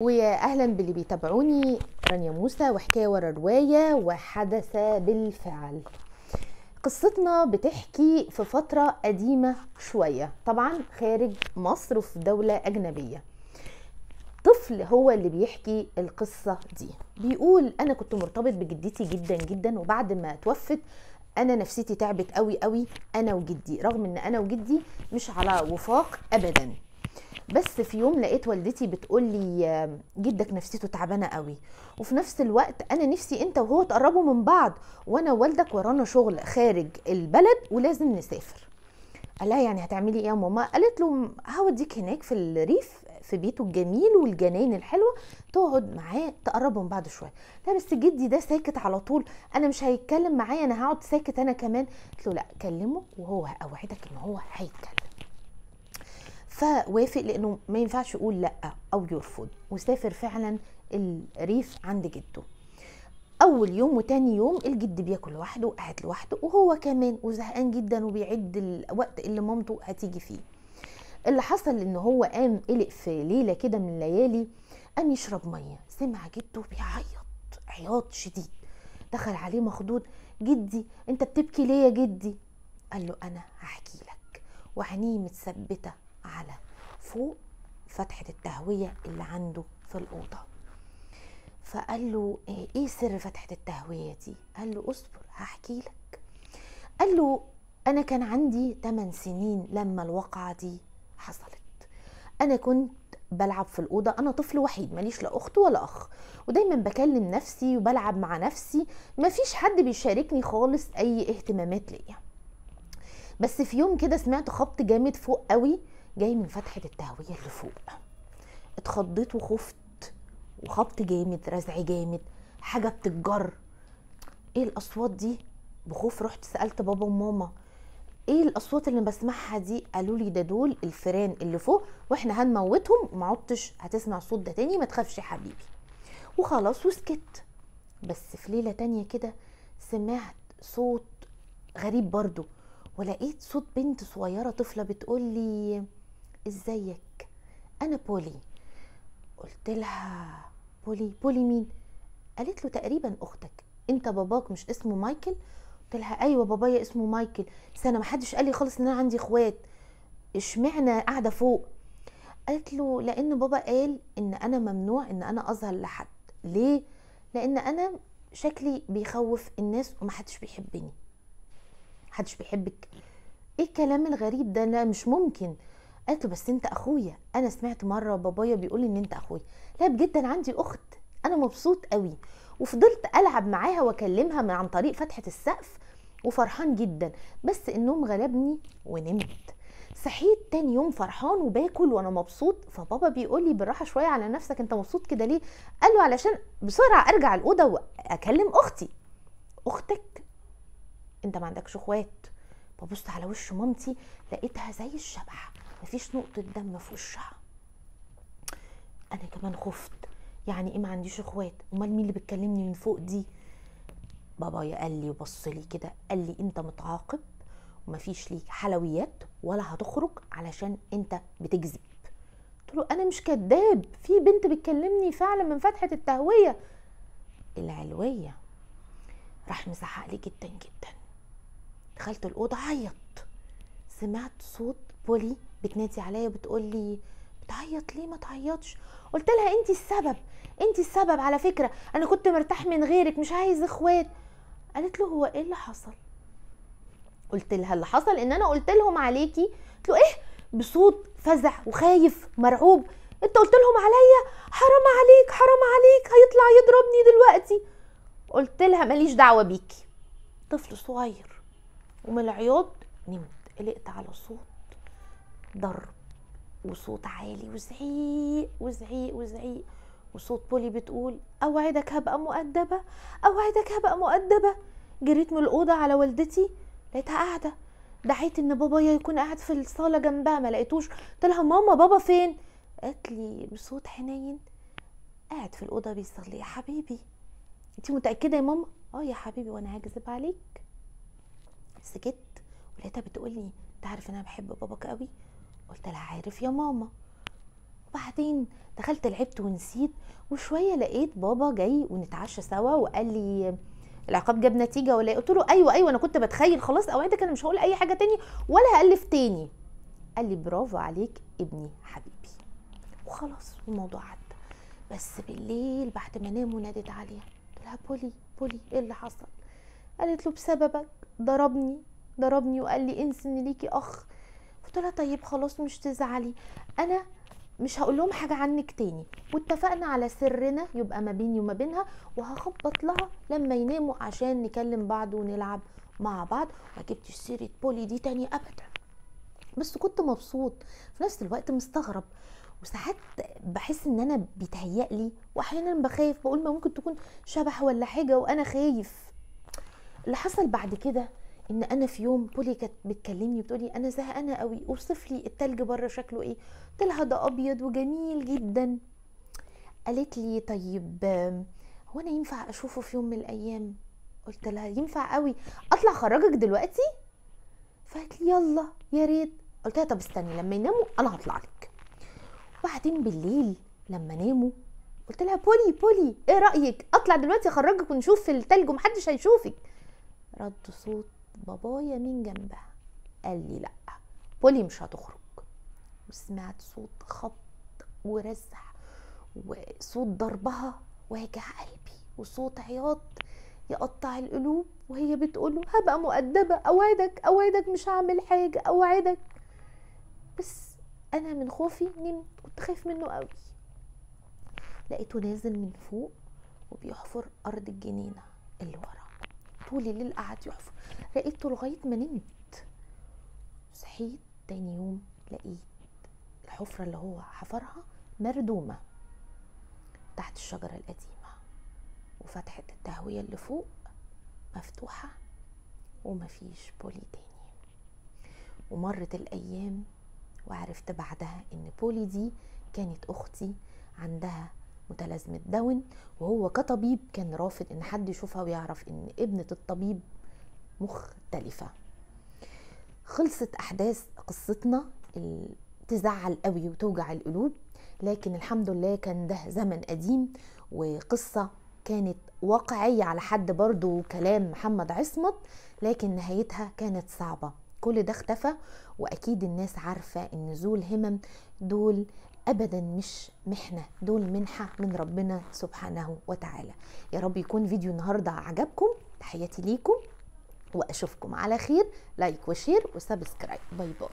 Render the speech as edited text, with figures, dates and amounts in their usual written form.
واهلا باللي بيتابعوني. رانيا موسى وحكايه ورا روايه وحدث بالفعل. قصتنا بتحكي في فتره قديمه شويه، طبعا خارج مصر وفي دوله اجنبيه. طفل هو اللي بيحكي القصه دي، بيقول انا كنت مرتبط بجدتي جدا جدا، وبعد ما توفت انا نفسيتي تعبت قوي قوي، انا وجدي، رغم ان انا وجدي مش على وفاق ابدا. بس في يوم لقيت والدتي بتقولي جدك نفسيته تعبانه قوي، وفي نفس الوقت انا نفسي انت وهو تقربوا من بعض، وانا ووالدك ورانا شغل خارج البلد ولازم نسافر. قال لها يعني هتعملي ايه يا ماما؟ قالت له هوديك هناك في الريف في بيته الجميل والجناين الحلوه، تقعد معاه تقربوا من بعض شويه. لا بس جدي ده ساكت على طول، انا مش هيتكلم معايا، انا هقعد ساكت انا كمان. قلت له لا كلمه وهو اوعدك ان هو هيتكلم. فوافق لانه ما ينفعش يقول لا او يرفض، وسافر فعلا الريف عند جده. اول يوم وتاني يوم الجد بياكل لوحده وقاعد لوحده، وهو كمان وزهقان جدا وبيعد الوقت اللي مامته هتيجي فيه. اللي حصل ان هو قام قلق في ليله كده من الليالي، قام يشرب ميه، سمع جده بيعيط عياط شديد. دخل عليه مخضوض، جدي انت بتبكي ليه يا جدي؟ قال له انا هحكي لك. وعينيه متثبته على فوق فتحة التهوية اللي عنده في الأوضة. فقال له ايه سر فتحة التهوية دي؟ قال له اصبر هحكي لك. قال له انا كان عندي 8 سنين لما الواقعة دي حصلت. انا كنت بلعب في الأوضة، انا طفل وحيد ماليش لا اخت ولا اخ، ودايما بكلم نفسي وبلعب مع نفسي، مفيش حد بيشاركني خالص اي اهتمامات ليا. بس في يوم كده سمعت خبط جامد فوق قوي جاي من فتحة التهوية اللي فوق. اتخضيت وخفت، وخبط جامد رزع جامد، حاجة بتتجر. ايه الاصوات دي؟ بخوف رحت سألت بابا وماما ايه الاصوات اللي بسمعها دي؟ قالوا لي ده دول الفيران اللي فوق واحنا هنموتهم وما عدتش هتسمع صوت ده تاني، ما تخافش يا حبيبي. وخلاص وسكت. بس في ليلة تانية كده سمعت صوت غريب برضو، ولقيت صوت بنت صغيرة طفلة بتقولي ازيك انا بولي. قلت لها بولي؟ بولي مين؟ قالت له تقريبا اختك، انت باباك مش اسمه مايكل؟ قلت لها ايوه بابايا اسمه مايكل، بس انا محدش قال لي خالص ان انا عندي اخوات، اشمعنى قاعده فوق؟ قالت له لان بابا قال ان انا ممنوع ان انا اظهر لحد. ليه؟ لان انا شكلي بيخوف الناس ومحدش بيحبني. محدش بيحبك؟ ايه الكلام الغريب ده؟ لا مش ممكن. قالت له بس انت اخويا، انا سمعت مره بابايا بيقول ان انت اخويا. لا بجد انا عندي اخت، انا مبسوط قوي. وفضلت العب معاها واكلمها من عن طريق فتحه السقف وفرحان جدا، بس النوم غلبني ونمت. صحيت تاني يوم فرحان وباكل وانا مبسوط، فبابا بيقول لي بالراحه شويه على نفسك، انت مبسوط كده ليه؟ قال له علشان بسرعه ارجع الاوضه واكلم اختي. اختك؟ انت ما عندكش اخوات؟ ببص على وش مامتي لقيتها زي الشبح، مفيش نقطة دم في وشها. انا كمان خفت، يعني ايه ما عنديش اخوات؟ امال مين اللي بتكلمني من فوق دي؟ بابايا قال لي وبص لي كده قال لي انت متعاقب ومفيش ليك حلويات ولا هتخرج علشان انت بتكذب. قلت له انا مش كداب، في بنت بتكلمني فعلا من فتحة التهوية العلوية. راح مزعق لي جدا جدا. دخلت الأوضة عيط، سمعت صوت بولي بتنادي عليا بتقول لي بتعيط ليه؟ ما تعيطش. قلت لها انتي السبب، انتي السبب على فكرة، انا كنت مرتاح من غيرك مش عايز اخوات. قالت له هو ايه اللي حصل؟ قلت لها اللي حصل ان انا قلت لهم عليكي. قلت له ايه؟ بصوت فزع وخايف مرعوب، انت قلت لهم عليا؟ حرام عليك حرام عليك، هيطلع يضربني دلوقتي. قلت لها ماليش دعوة بيكي. طفل صغير، ومن العياط نمت. قلقت على صوت ضرب وصوت عالي وزعيق وزعيق وزعيق، وصوت بولي بتقول اوعدك هبقى مؤدبة، اوعدك هبقى مؤدبة. جريت من الأوضة على والدتي لقيتها قاعدة، دعيت ان بابايا يكون قاعد في الصالة جنبها ما لقيتوش. قلت لها ماما بابا فين؟ قالت لي بصوت حنين قاعد في الأوضة بيصلي. يا حبيبي انتي متأكدة يا ماما؟ اه يا حبيبي وانا هكذب عليك؟ سكت ولقيتها بتقولي انت عارف ان انا بحب باباك قوي؟ قلت لها عارف يا ماما. وبعدين دخلت لعبت ونسيت، وشويه لقيت بابا جاي ونتعشى سوا وقال لي العقاب جاب نتيجه ولا ايه؟ قلت له ايوه انا كنت بتخيل، خلاص اوعدك انا مش هقول اي حاجه تاني ولا هالف تاني. قال لي برافو عليك ابني حبيبي، وخلاص الموضوع عدى. بس بالليل بعد ما نام ونادت عليها قلت لها بولي ايه اللي حصل؟ قالت له بسببك ضربني وقال لي انسي ان ليكي اخ. قلت لها طيب خلاص مش تزعلي، انا مش هقول لهم حاجه عنك تاني، واتفقنا على سرنا يبقى ما بيني وما بينها، وهخبط لها لما يناموا عشان نكلم بعض ونلعب مع بعض. ما جبتش سيره بولي دي تاني ابدا. بس كنت مبسوط في نفس الوقت مستغرب، وساعات بحس ان انا بيتهيألي، واحيانا بخاف بقول ما ممكن تكون شبح ولا حاجه وانا خايف. اللي حصل بعد كده ان انا في يوم بولي كانت بتكلمني بتقولي انا زهقانه قوي، اوصف لي التلج بره شكله ايه؟ قلت لها ده ابيض وجميل جدا. قالت لي طيب هو انا ينفع اشوفه في يوم من الايام؟ قلت لها ينفع قوي، اطلع اخرجك دلوقتي؟ فقالت لي يلا يا ريت. قلت لها طب استني لما يناموا انا هطلع لك. وبعدين بالليل لما ناموا قلت لها بولي ايه رايك اطلع دلوقتي اخرجك ونشوف في التلج ومحدش هيشوفك؟ رد صوت بابايا من جنبها قال لي لا بولي مش هتخرج. وسمعت صوت خبط ورزع وصوت ضربها واجع قلبي وصوت عياط يقطع القلوب، وهي بتقوله هبقى مؤدبة، اوعدك مش هعمل حاجة اوعدك. بس انا من خوفي نمت، كنت خايف منه قوي. لقيته نازل من فوق وبيحفر ارض الجنينة اللي ورا، طول الليل قعد يحفر، لقيته لغاية ما نمت. صحيت تاني يوم لقيت الحفرة اللي هو حفرها مردومة تحت الشجرة القديمة، وفتحة التهوية اللي فوق مفتوحة ومفيش بولي تاني. ومرت الأيام وعرفت بعدها إن بولي دي كانت أختي عندها متلازمة داون، وهو كطبيب كان رافض إن حد يشوفها ويعرف إن ابنة الطبيب مختلفة. خلصت أحداث قصتنا تزعل قوي وتوجع القلوب، لكن الحمد لله كان ده زمن قديم وقصة كانت واقعية على حد برضو كلام محمد عصمت، لكن نهايتها كانت صعبة. كل ده اختفى، واكيد الناس عارفة ان ذو الهمم دول ابدا مش محنة، دول منحة من ربنا سبحانه وتعالى. يا رب يكون فيديو النهاردة عجبكم، تحياتي ليكم واشوفكم على خير، لايك وشير وسبسكرايب، باي باي.